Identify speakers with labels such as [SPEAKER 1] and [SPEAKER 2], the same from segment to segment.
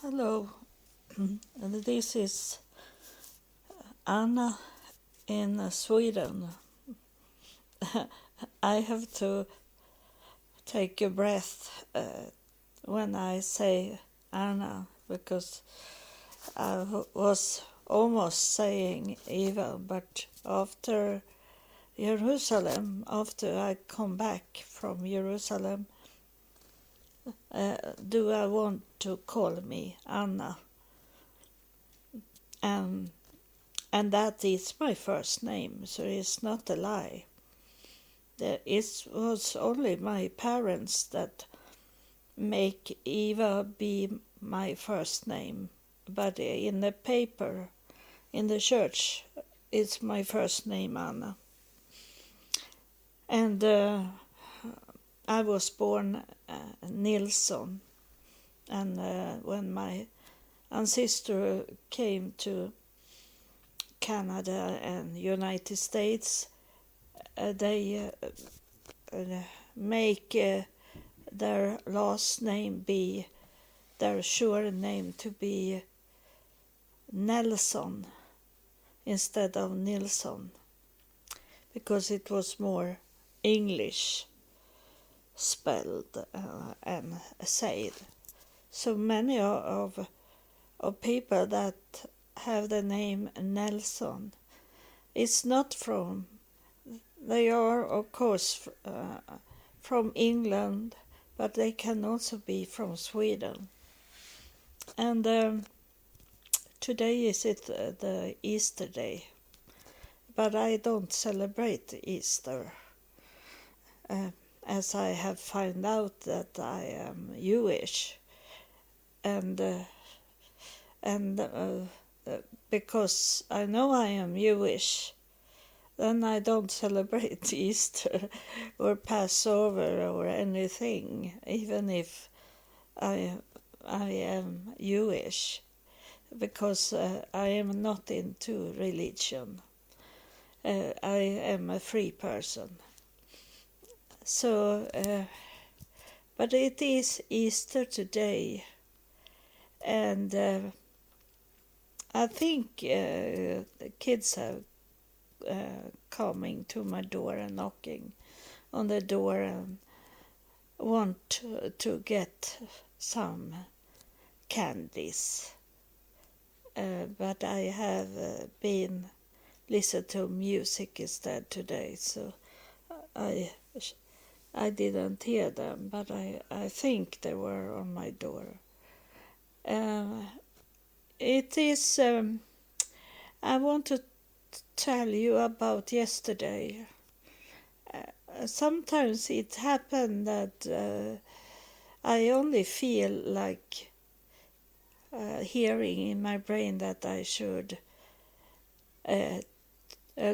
[SPEAKER 1] Hello, and this is Anna in Sweden. I have to take a breath when I say Anna because was almost saying Eva, but after Jerusalem, after I come back from Jerusalem, do I want to call me Anna? And that is my first name, so it's not a lie. It was only my parents that make Eva be my first name, but in the paper, in the church, it's my first name, Anna. And I was born Nilsson, and when my ancestor came to Canada and United States, they make their last name be their sure name to be Nelson instead of Nilsson, because it was more English spelled and said. So many of people that have the name Nelson, it's not from, they are of course from England, but they can also be from Sweden. And today is the Easter day, but I don't celebrate Easter, as I have found out that I am Jewish, and because I know I am Jewish, then I don't celebrate Easter or Passover or anything, even if I am Jewish, because I am not into religion. I am a free person. So, but it is Easter today, and I think the kids have coming to my door and knocking on the door and want to get some candies. But I have been listening to music instead today, so I didn't hear them, but I think they were on my door. It is, I want to tell you about yesterday. Sometimes it happened that I only feel like hearing in my brain that I should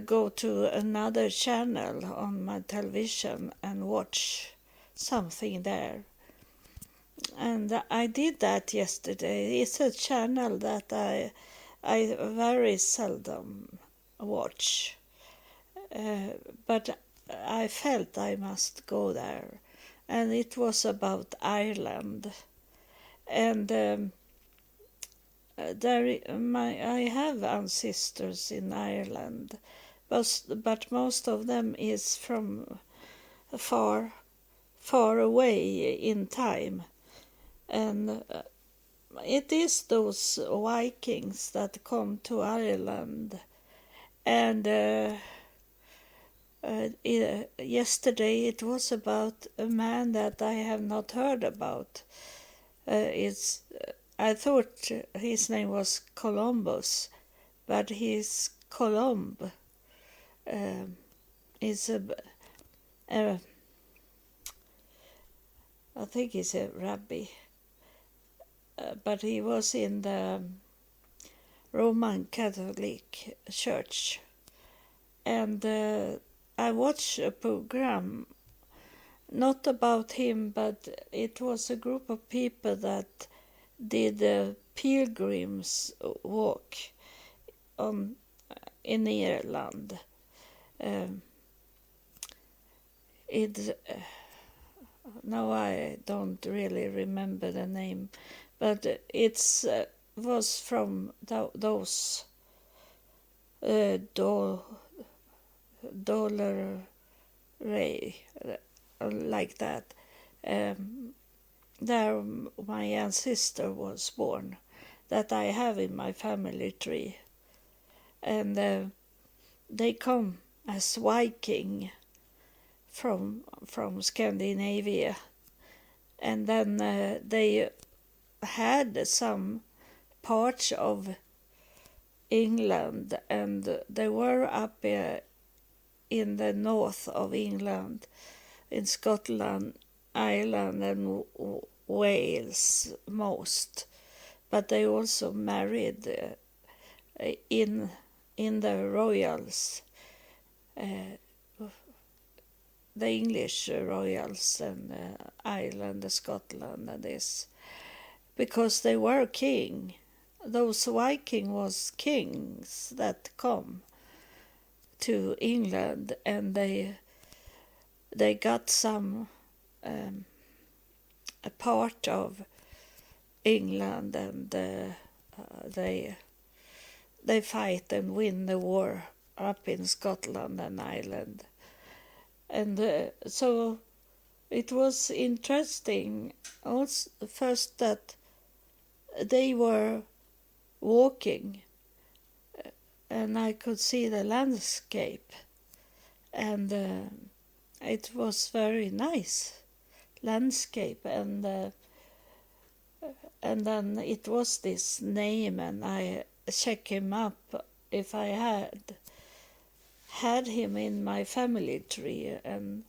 [SPEAKER 1] go to another channel on my television and watch something there. And I did that yesterday. It's a channel that I very seldom watch, but I felt I must go there, and it was about Ireland, and I have ancestors in Ireland, but most of them is from far away in time, and it is those Vikings that come to Ireland, and yesterday it was about a man that I have not heard about. I thought his name was Columbus, but he's Columb. Is I think he's a rabbi, but he was in the Roman Catholic Church, and I watched a program, not about him, but it was a group of people that did a pilgrims walk in Ireland. now I don't really remember the name, but it's was from those dollar ray, like that. Um, there my ancestor was born, that I have in my family tree, and they come as Viking from Scandinavia, and then they had some parts of England, and they were up in the north of England, in Scotland, Ireland, and Wales most. But they also married in the royals, the English royals, and Ireland, Scotland, and this, because they were king. Those Viking was kings that come to England, and they got some a part of England, and they fight and win the war up in Scotland and Ireland, and so it was interesting. Also, first that they were walking, and I could see the landscape, and it was very nice landscape, and then it was this name, and I checked him up if I had him in my family tree, and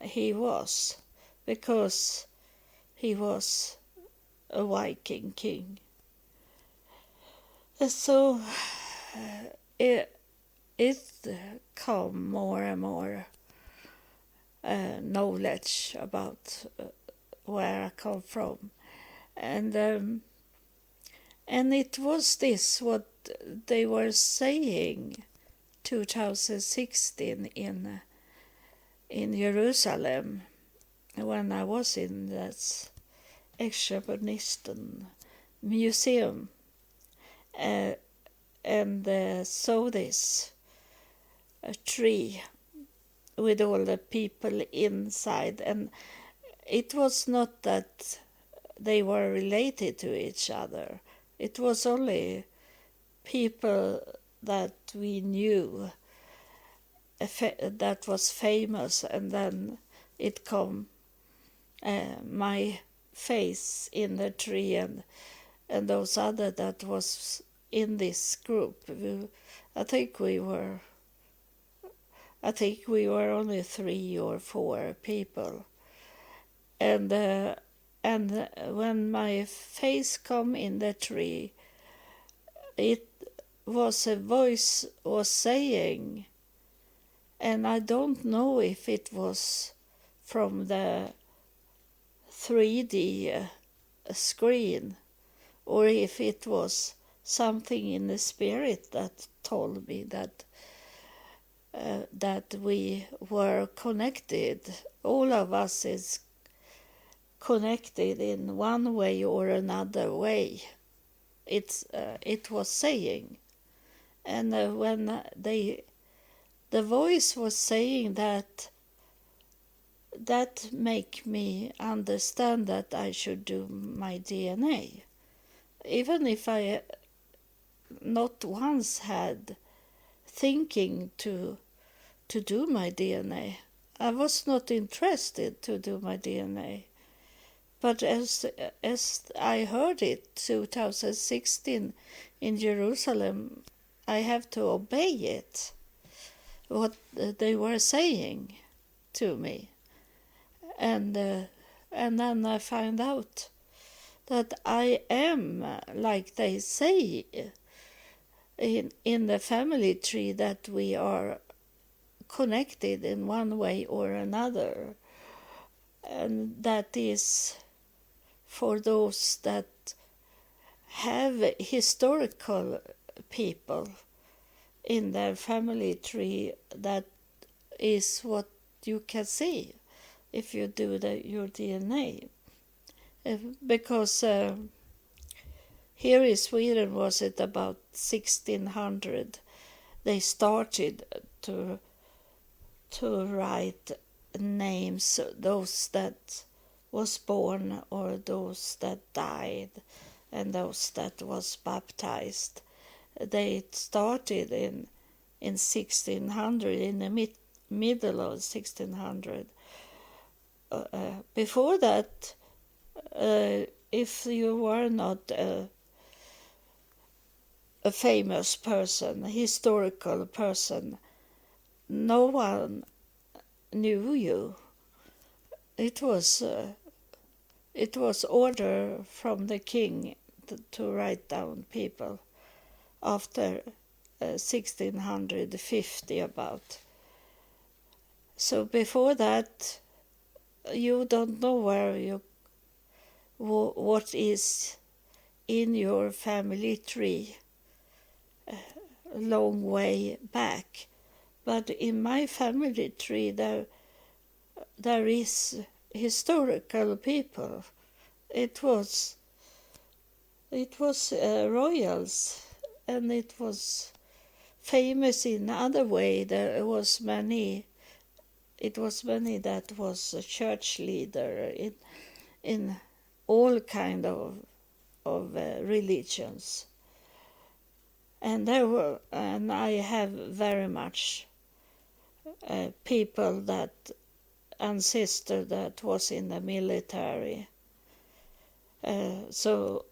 [SPEAKER 1] he was, because he was a Viking king. So it come more and more knowledge about where I come from, and it was this what they were saying 2016 in Jerusalem, when I was in that Exhibition Museum, and saw this tree with all the people inside, and it was not that they were related to each other. It was only people that we knew, that was famous, and then it come my face in the tree, and those other that was in this group. I think we were only 3 or 4 people, and when my face come in the tree, it was a voice was saying, and I don't know if it was from the 3D screen, or if it was something in the spirit that told me that we were connected. All of us is connected in one way or another way. It was saying, and when the voice was saying that make me understand that I should do my DNA, even if I not once had thinking to do my DNA. I was not interested to do my DNA. But as I heard it 2016 in Jerusalem, I have to obey it, what they were saying to me. And then I find out that I am, like they say in the family tree, that we are connected in one way or another. And that is for those that have historical people in their family tree, that is what you can see. if you do your DNA. Because here in Sweden, was it about 1600, they started to write names, those that was born or those that died and those that was baptized. They started in 1600, in the middle of 1600. Before that, if you were not a famous person, a historical person, no one knew you. It was order from the king to write down people after 1650 about. So before that, you don't know what is in your family tree a long way back. But in my family tree there is historical people. It was royals, and it was famous in other way. There was many. It was many that was a church leader in all kind of religions, and I have very much people that ancestor that was in the military. So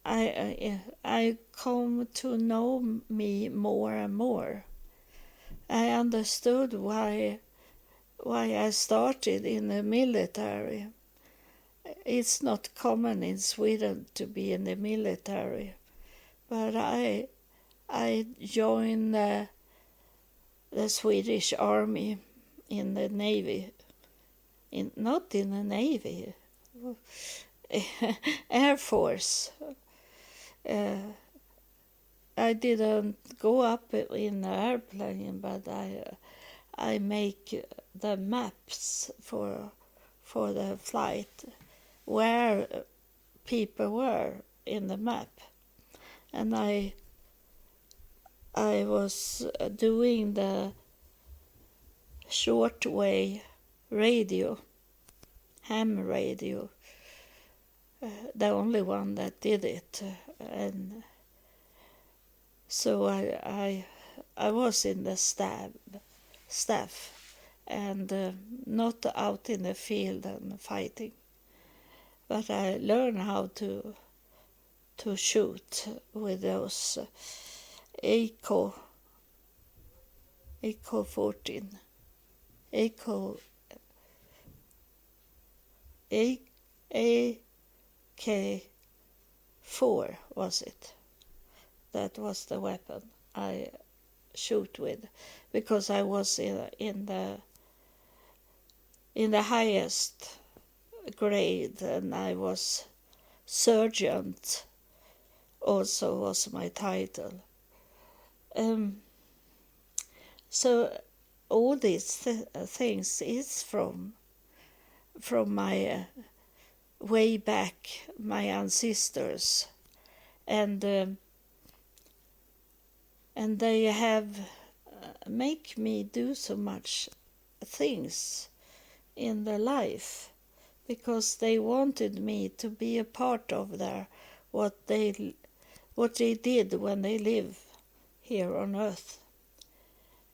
[SPEAKER 1] I come to know me more and more. I understood why I started in the military. It's not common in Sweden to be in the military, but I joined the Swedish Army in the Navy. Not in the Navy, Air Force. I didn't go up in the airplane, but I make the maps for the flight, where people were in the map, and I was doing the shortwave radio, ham radio, the only one that did it, and so I was in the staff, and not out in the field and fighting, but I learned how to shoot with those AK-14, AK-4 was it? That was the weapon I shoot with, because I was in the highest grade, and I was sergeant. Also was my title. So all these things is from my way back, my ancestors, and they have make me do so much things in their life, because they wanted me to be a part of what they did when they live here on earth.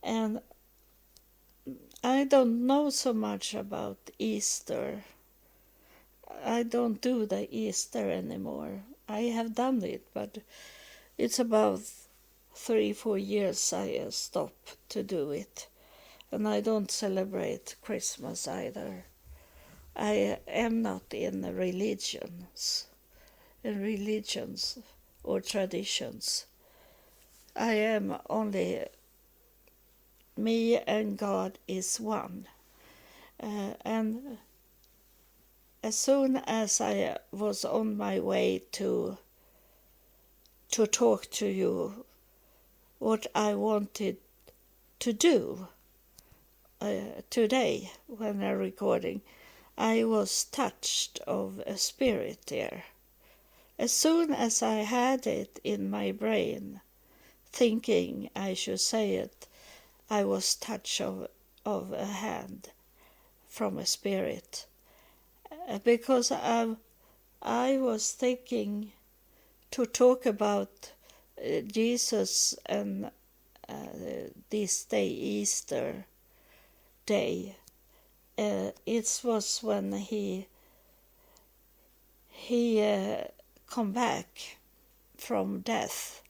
[SPEAKER 1] And I don't know so much about Easter. I don't do the Easter anymore. I have done it, but it's about 3-4 years I stopped to do it. And I don't celebrate Christmas either. I am not in religions or traditions. I am only, me and God is one. And as soon as I was on my way to talk to you what I wanted to do, today when I'm recording, I was touched of a spirit there. As soon as I had it in my brain, thinking I should say it, I was touched of a hand from a spirit. Because I was thinking to talk about Jesus and this day, Easter day. It was when he come back from death.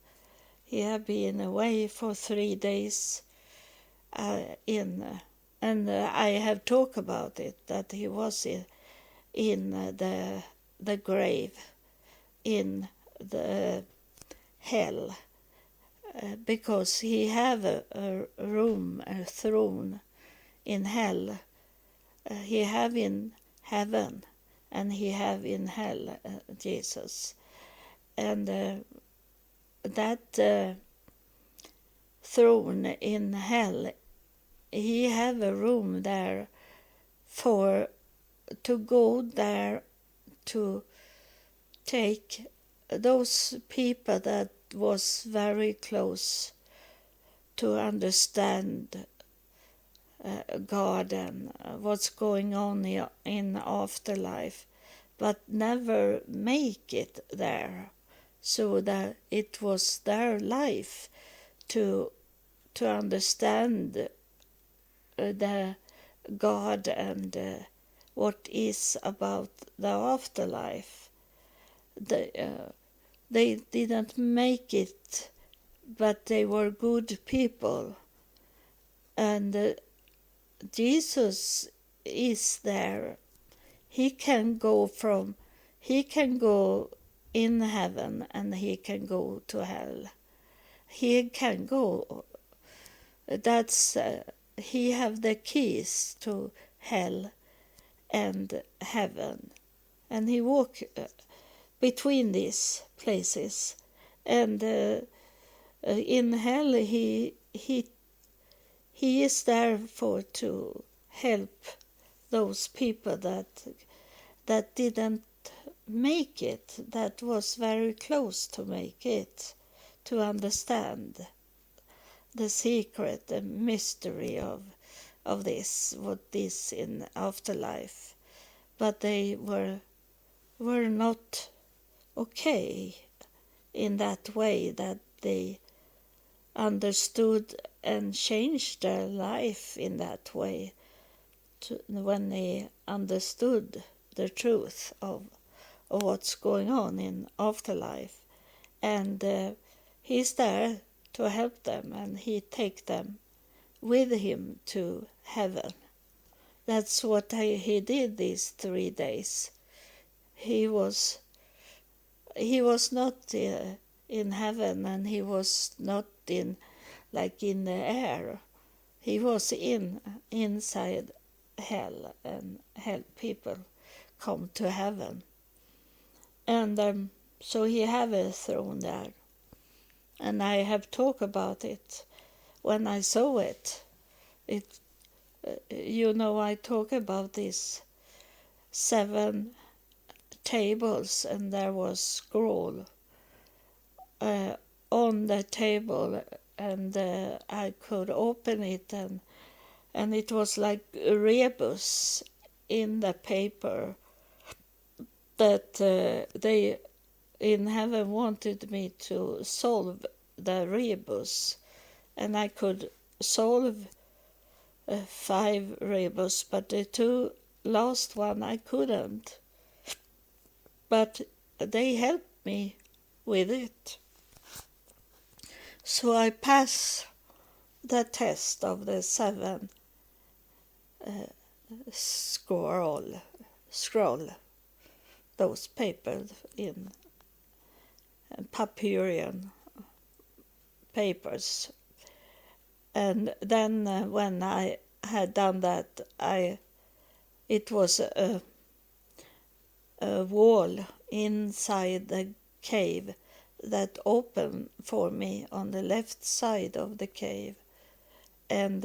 [SPEAKER 1] He had been away for 3 days and I have talked about it, that he was in the grave, in the hell, because he have a room, a throne in hell. He have in heaven and he have in hell, Jesus. And that throne in hell, he have a room there to go there to take those people that was very close to understand God and what's going on in afterlife, but never make it there, so that it was their life to understand the God and what is about the afterlife. They didn't make it, but they were good people, and Jesus is there. He can go in heaven and he can go to hell. He can go. He have the keys to hell and heaven, and he walk between these places. And in hell, he is there to help those people that didn't make it, that was very close to make it, to understand the secret, the mystery of this, what is in afterlife. But they were not okay in that way, that they understood and changed their life in that way when they understood the truth of what's going on in afterlife. And he's there to help them, and he take them with him to heaven. That's what he did these 3 days. He was not in heaven, and he was not in the air. He was inside hell and help people come to heaven. And so he have a throne there. And I have talked about it when I saw it. I talk about these 7 tables, and there was scroll on the table, and I could open it, and it was like a rebus in the paper that they in heaven wanted me to solve the rebus, and I could solve 5 rebus, but the 2 last one I couldn't. But they helped me with it. So I passed the test of the 7 scroll, those papers in Papyrian papers. And then when I had done that, it was a wall inside the cave that opened for me on the left side of the cave, and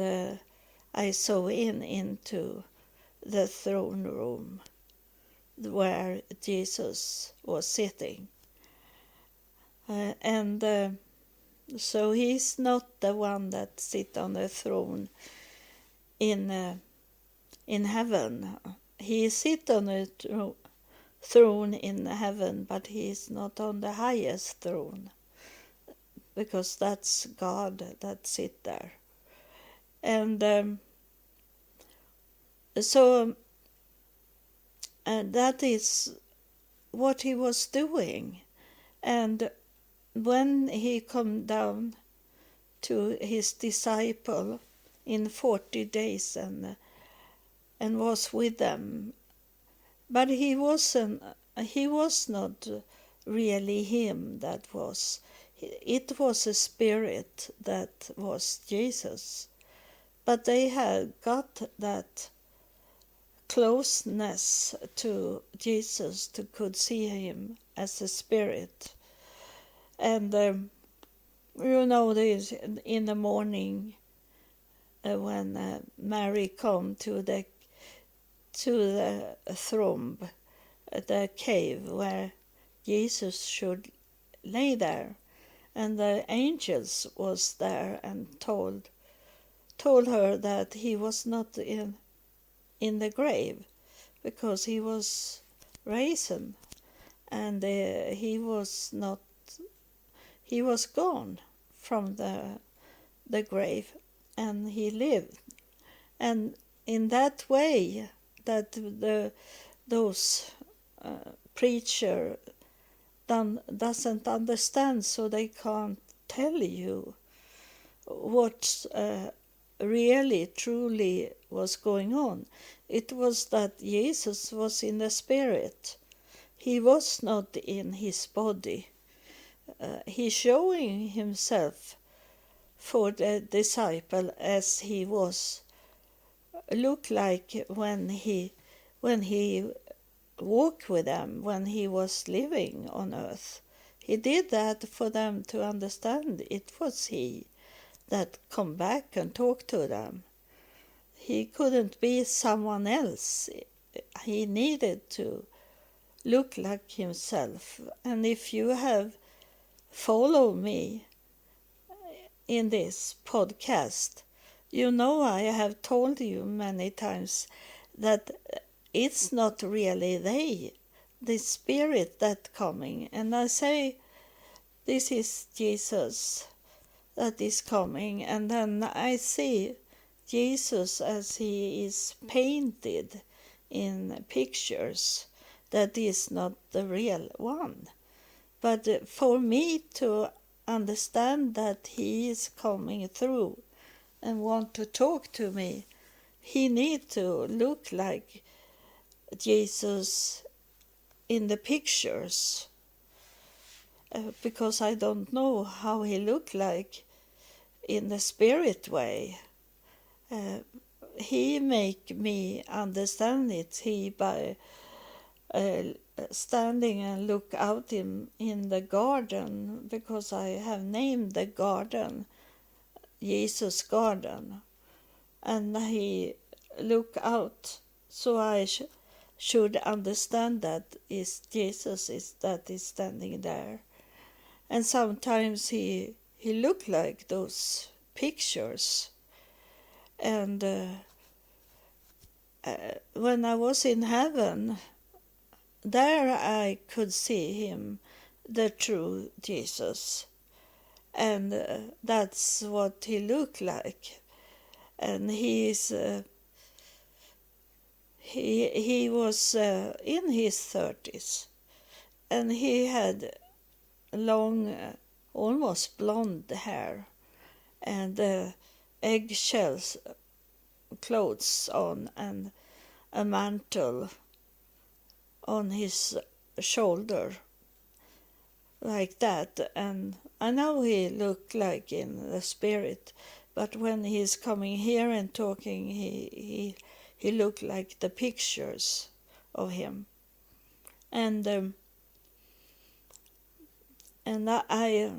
[SPEAKER 1] I saw into the throne room where Jesus was sitting. And so he's not the one that sit on the throne in heaven. He sit on a throne in heaven, but he's not on the highest throne, because that's God that sit there. And so that is what he was doing. And when he come down to his disciple in 40 days and was with them, but he was not really him that was. It was a spirit that was Jesus. But they had got that closeness to Jesus to could see him as a spirit. And this in the morning when Mary come to the throne, the cave where Jesus should lay there, and the angels was there and told her that he was not in the grave, because he was risen, and he was gone from the grave, and he lived. And in that way that those preacher doesn't understand, so they can't tell you what really truly was going on. It was that Jesus was in the spirit. He was not in his body. He's showing himself for the disciple as he was looked like when he walked with them, when he was living on earth. He did that for them to understand it was he that come back and talk to them. He couldn't be someone else. He needed to look like himself. And if you have followed me in this podcast, you know I have told you many times that it's not really the spirit that coming. And I say, this is Jesus that is coming. And then I see Jesus as he is painted in pictures. That is not the real one. But for me to understand that he is coming through and want to talk to me, he need to look like Jesus in the pictures, because I don't know how he looked like in the spirit way. He make me understand it. He by standing and look out in the garden, because I have named the garden Jesus Garden, and he look out, so I should understand that is Jesus that is standing there. And sometimes he looked like those pictures. And when I was in heaven, there I could see him, the true Jesus. And that's what he looked like. And he was in his 30s, and he had long, almost blonde hair, and eggshells clothes on, and a mantle on his shoulder, like that. And I know he looked like in the spirit, but when he's coming here and talking, he looked like the pictures of him. And I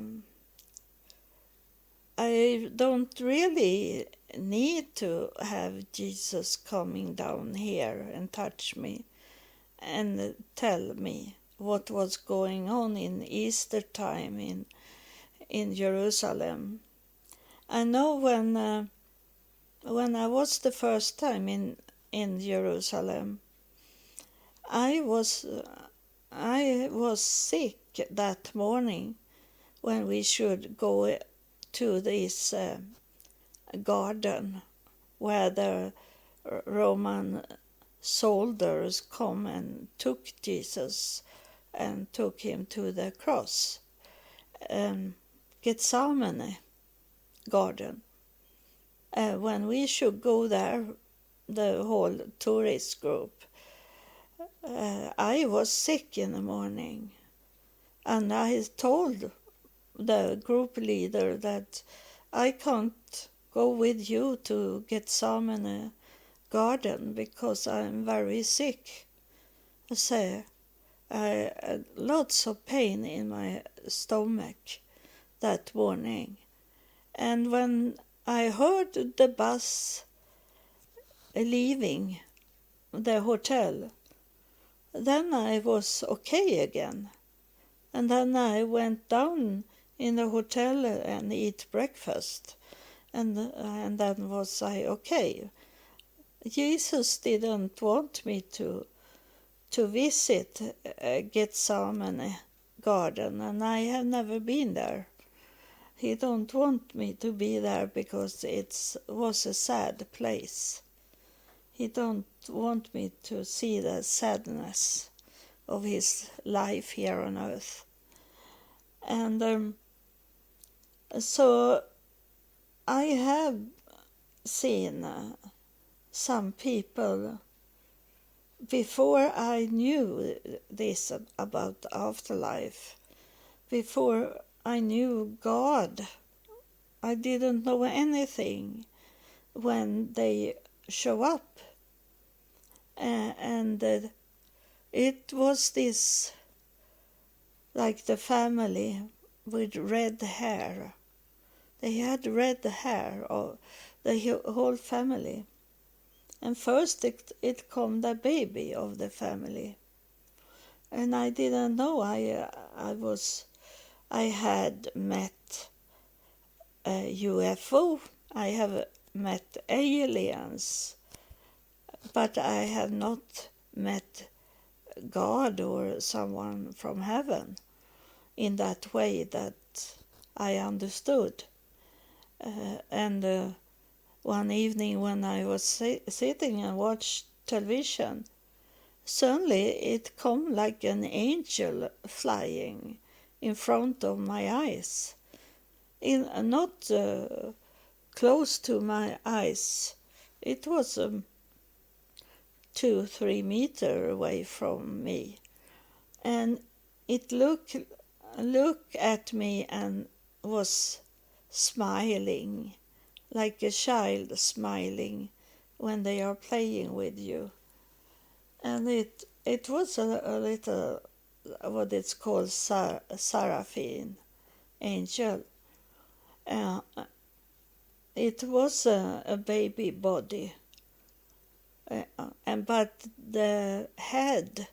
[SPEAKER 1] don't really need to have Jesus coming down here and touch me and tell me what was going on in Easter time in Jerusalem. I know when I was the first time in Jerusalem, I was sick that morning when we should go to this garden where the Roman soldiers come and took Jesus and took him to the cross. Gethsemane garden. When we should go there, the whole tourist group, I was sick in the morning, and I told the group leader that I can't go with you to Gethsemane garden because I'm very sick. So I had lots of pain in my stomach that morning. And when I heard the bus leaving the hotel, then I was okay again. And then I went down in the hotel and eat breakfast. And then was I okay. Jesus didn't want me to visit Gethsemane garden, and I have never been there. He don't want me to be there because it was a sad place. He don't want me to see the sadness of his life here on earth. And so I have seen some people before I knew this about afterlife, before I knew God. I didn't know anything when they show up. And it was this, like the family with red hair. They had red hair, or the whole family. And first it come the baby of the family. And I didn't know I had met a UFO. I have met aliens, but I have not met God or someone from heaven in that way that I understood. And one evening when I was sitting and watched television, suddenly it come like an angel flying in front of my eyes, not close to my eyes. It was 2-3 meters away from me, and it looked at me and was smiling, like a child smiling when they are playing with you. And it was a little, what it's called, seraphim angel. It was a baby body, but the head,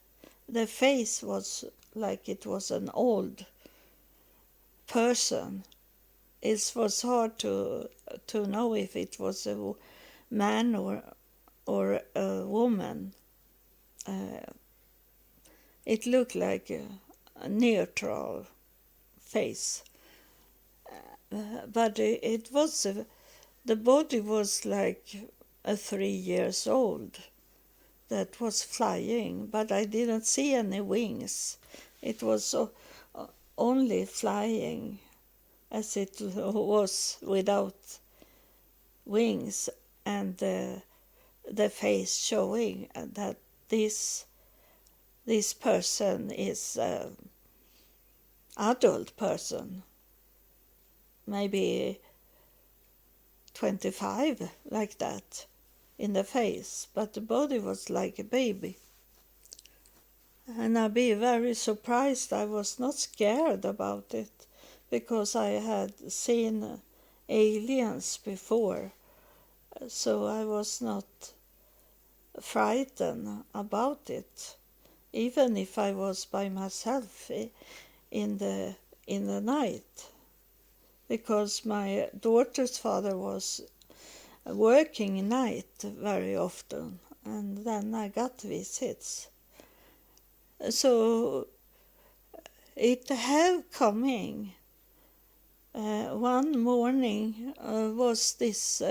[SPEAKER 1] the face was like it was an old person. It was hard to know if it was a man or a woman. It looked like a neutral face, but it was the body was like a 3 years old that was flying, but I didn't see any wings. It was only flying, as it was without wings, and the face showing that this person is an adult person, maybe 25, like that, in the face, but the body was like a baby. And I'd be very surprised. I was not scared about it, because I had seen aliens before, So I was not frightened about it, even if I was by myself in the night, because my daughter's father was working night very often, and then I got visits. So it have coming. One morning was this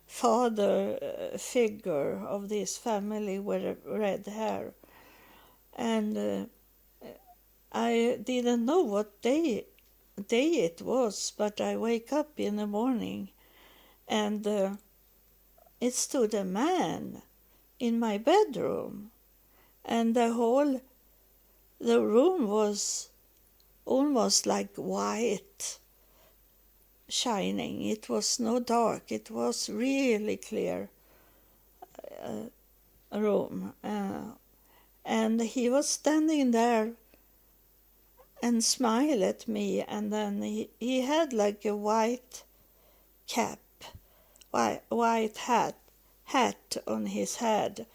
[SPEAKER 1] father figure of this family with red hair, and I didn't know what day it was, but I wake up in the morning and it stood a man in my bedroom, and the room was almost like white, shining. It was no dark. It was really clear room, and he was standing there and smiled at me, and then he had like a white cap, white hat on his head,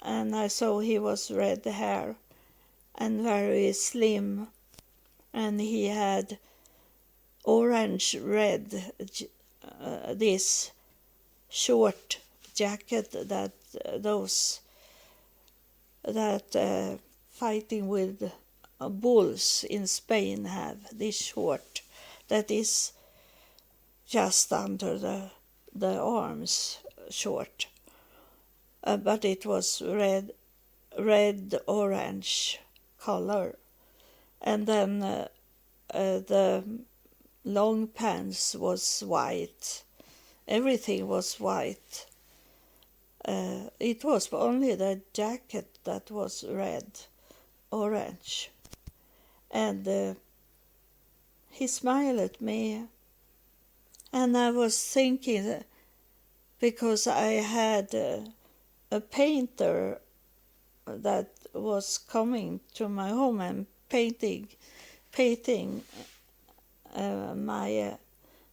[SPEAKER 1] and I saw he was red hair and very slim, and he had orange red this short jacket that those that fighting with bulls in Spain have, this short that is just under the arms short, but it was red orange color, and then the long pants was white. Everything was white. It was only the jacket that was red orange, and he smiled at me, and I was thinking, because I had a painter that was coming to my home and painting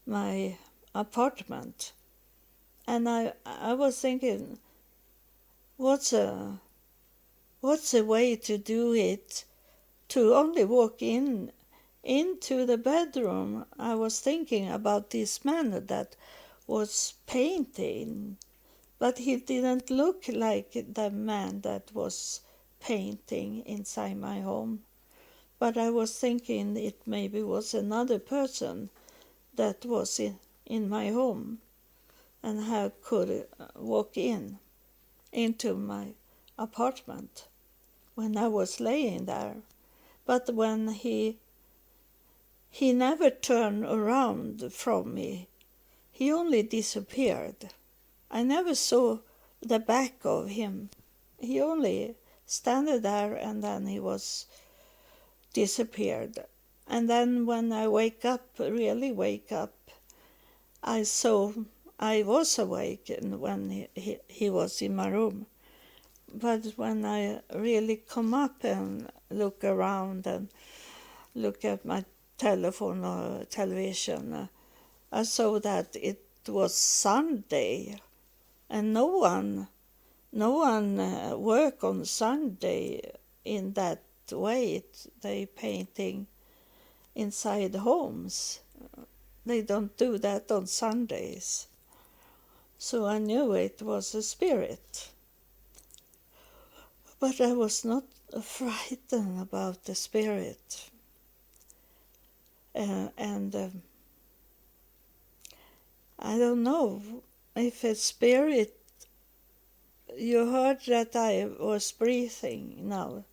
[SPEAKER 1] my apartment, and I was thinking, what's a way to do it, to only walk into the bedroom. I was thinking about this man that was painting, but he didn't look like the man that was painting inside my home. But I was thinking it maybe was another person that was in my home, and how could walk into my apartment when I was laying there. But when he never turned around from me, he only disappeared. I never saw the back of him. He only standed there, and then he was disappeared. And then when I really wake up, I was awake when he was in my room. But when I really come up and look around and look at my telephone or television, I saw that it was Sunday, and no one work on Sunday in that way. They painting inside homes. They don't do that on Sundays. So I knew it was a spirit. But I was not frightened about the spirit. And I don't know if a spirit, you heard that I was breathing now.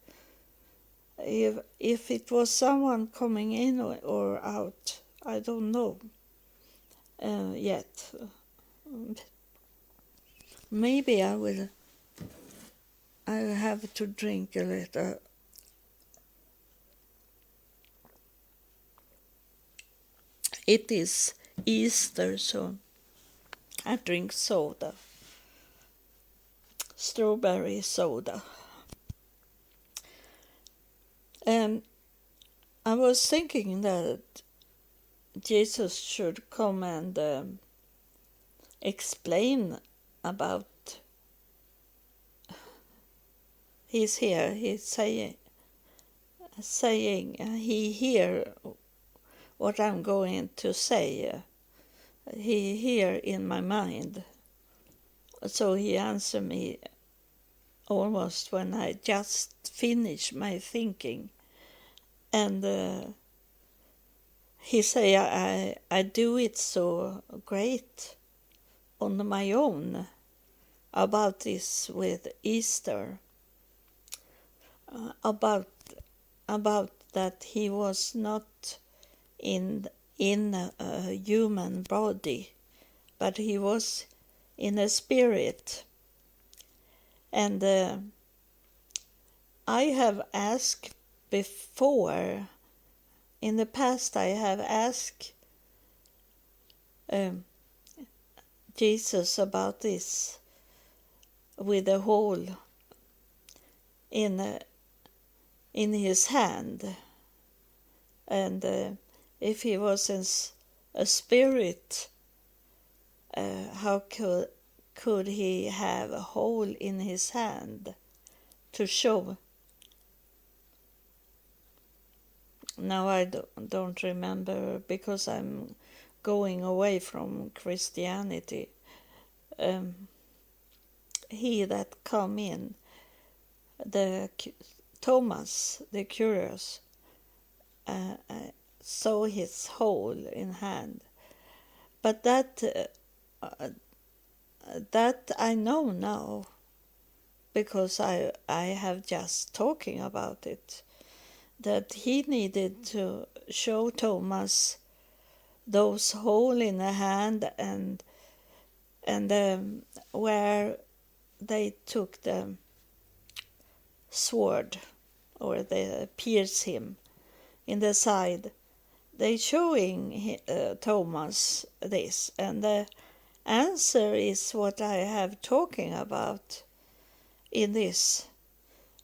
[SPEAKER 1] If it was someone coming in or out, I don't know yet. Maybe I have to drink a little. It is Easter, so I drink soda. Strawberry soda. And I was thinking that Jesus should come and explain about he's here. He's saying he hear what I'm going to say. He hear in my mind. So he answered me almost when I just finished my thinking. And he say I do it so great on my own about this with Easter, about that he was not in a human body, but he was in a spirit. And I have asked before, in the past I have asked Jesus about this with a hole in his hand, and if he was a spirit, how could he have a hole in his hand to show? Now I don't remember, because I'm going away from Christianity. He that come in, the Thomas the curious, saw his hole in hand, but that I know now, because I have just talking about it, that he needed to show Thomas those hole in the hand and where they took the sword, or they pierced him in the side. They showing Thomas this, and the answer is what I have talking about in this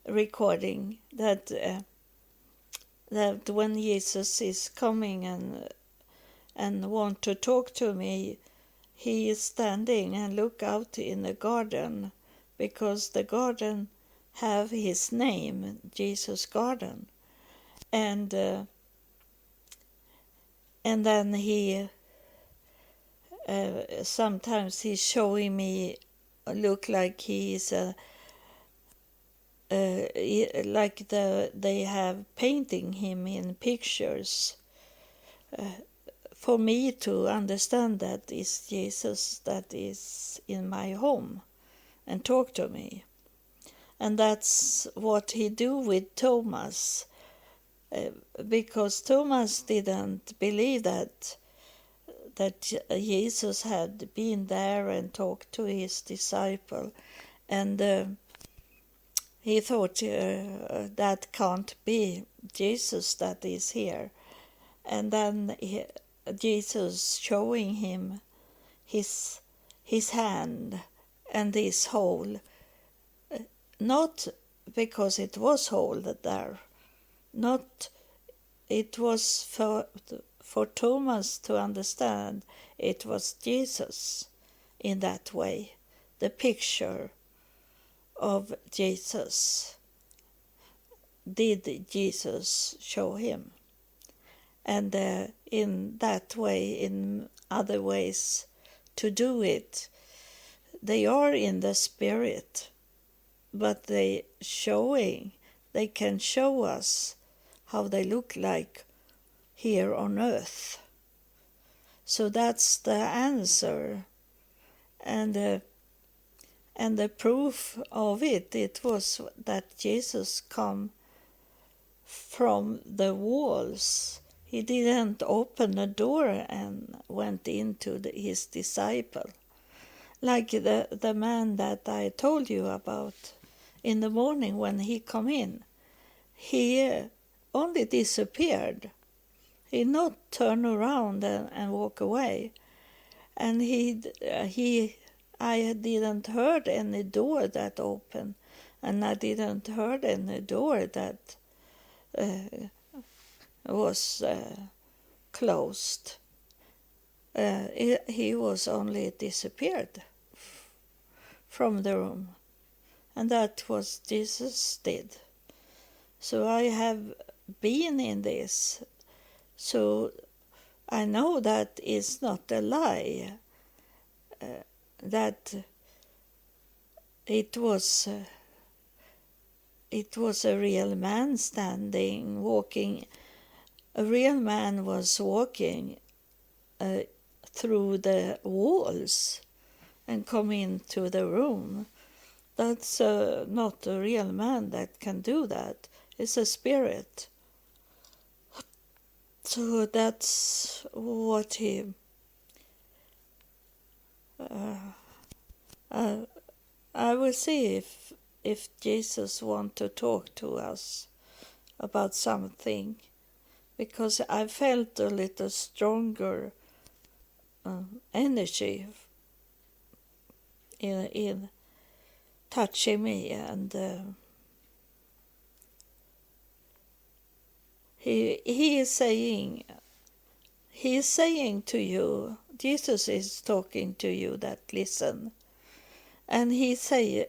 [SPEAKER 1] recording, that when Jesus is coming and want to talk to me, he is standing and look out in the garden, because the garden have his name, Jesus Garden, and then he sometimes he's showing me look like he is like they have painting him in pictures, for me to understand that is Jesus that is in my home and talk to me. And that's what he do with Thomas, because Thomas didn't believe that Jesus had been there and talked to his disciple, and he thought that can't be Jesus that is here. And then Jesus showing him his hand and this hole, not because it was hole there, not it was for Thomas to understand it was Jesus in that way, the picture of Jesus did Jesus show him. And in that way, in other ways to do it, they are in the spirit, but they can show us how they look like here on earth. So that's the answer, and the proof of it was that Jesus come from the walls. He didn't open a door and went into his disciple, like the man that I told you about in the morning when he come in. He only disappeared. He not turn around and walk away. And I didn't heard any door that opened, and I didn't heard any door that was closed. he was only disappeared from the room, and that was Jesus did. So I have been in this, so I know that is not a lie, that it was a real man walking. A real man was walking through the walls and come into the room. That's not a real man that can do that. It's a spirit. So that's what he... I will see if Jesus want to talk to us about something, because I felt a little stronger energy in touching me, and he is saying to you, Jesus is talking to you that listen, and he say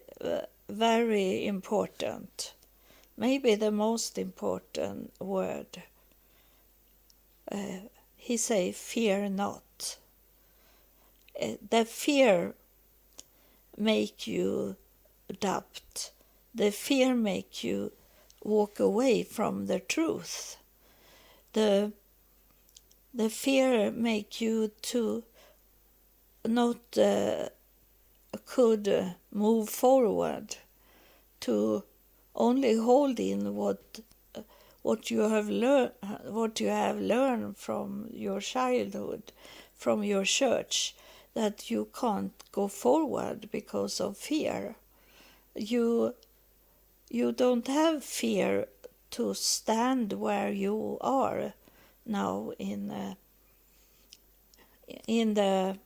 [SPEAKER 1] very important, maybe the most important word. He say, fear not. The fear make you doubt. The fear make you walk away from the truth. The fear make you to not could move forward, to only hold in what you have learned from your childhood, from your church, that you can't go forward because of fear. You don't have fear to stand where you are now in the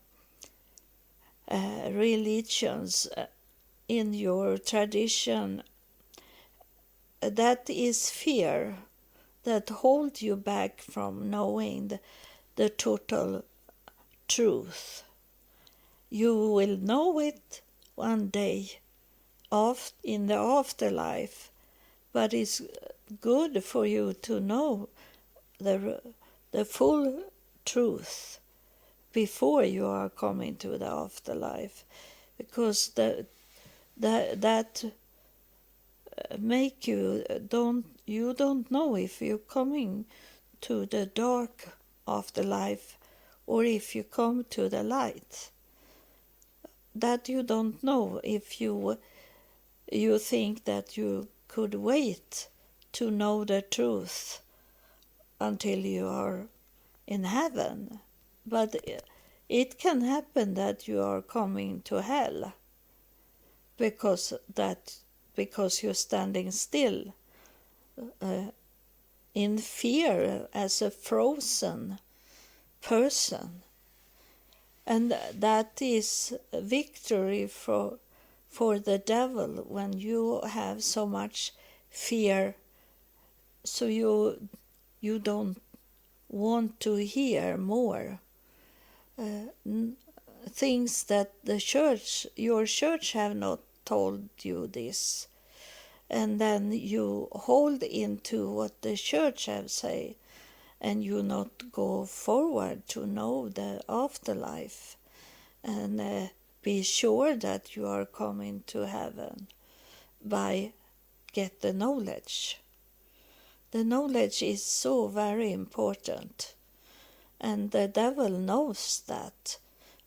[SPEAKER 1] religions, in your tradition. That is fear that holds you back from knowing the total truth. You will know it one day in the afterlife, but it's good for you to know the full truth before you are coming to the afterlife, because that make you don't know if you're coming to the dark afterlife or if you come to the light. That you don't know if you think that you could wait to know the truth until you are in heaven. But it can happen that you are coming to hell because you're standing still in fear as a frozen person. And that is victory for the devil when you have so much fear, so you don't want to hear more things that your church have not told you this, and then you hold into what the church have say, and you not go forward to know the afterlife and be sure that you are coming to heaven by get the knowledge. The knowledge is so very important, and the devil knows that,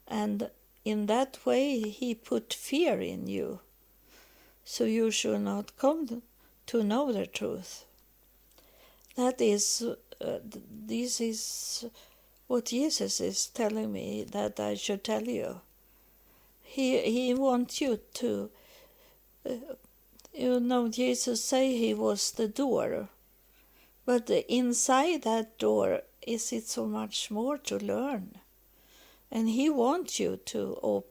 [SPEAKER 1] and in that way he put fear in you, so you should not come to know the truth. That is, this is what Jesus is telling me that I should tell you. He wants you to, Jesus say he was the door, but inside that door is it so much more to learn, and he wants you to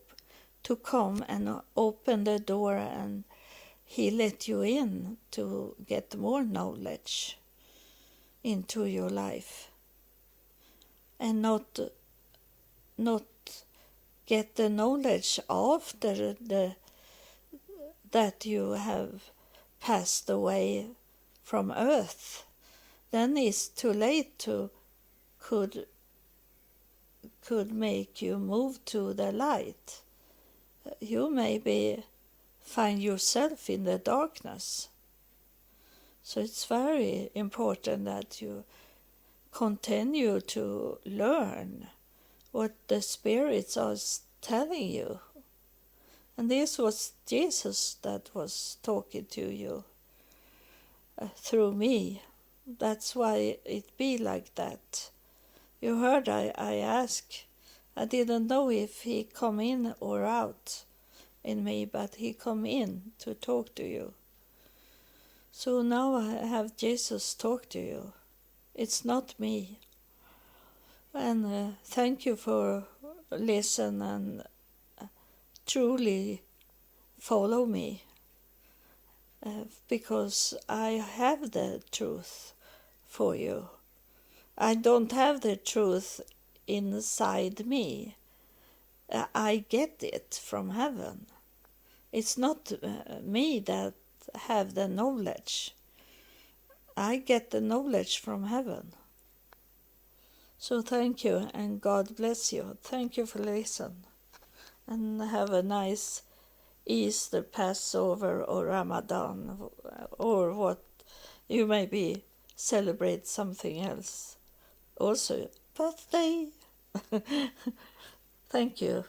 [SPEAKER 1] come and open the door, and he let you in to get more knowledge into your life, and not not get the knowledge after that you have passed away from earth, then it's too late to could make you move to the light. You maybe find yourself in the darkness. So it's very important that you continue to learn what the spirits are telling you. And this was Jesus that was talking to you through me. That's why it be like that. You heard I asked. I didn't know if he come in or out in me, but he come in to talk to you. So now I have Jesus talk to you. It's not me. And thank you for listen and truly follow me, because I have the truth for you. I don't have the truth inside me. I get it from heaven. It's not me that have the knowledge. I get the knowledge from heaven. So thank you, and God bless you. Thank you for listening. And have a nice Easter, Passover, or Ramadan, or what you maybe celebrate something else. Also, birthday. Thank you.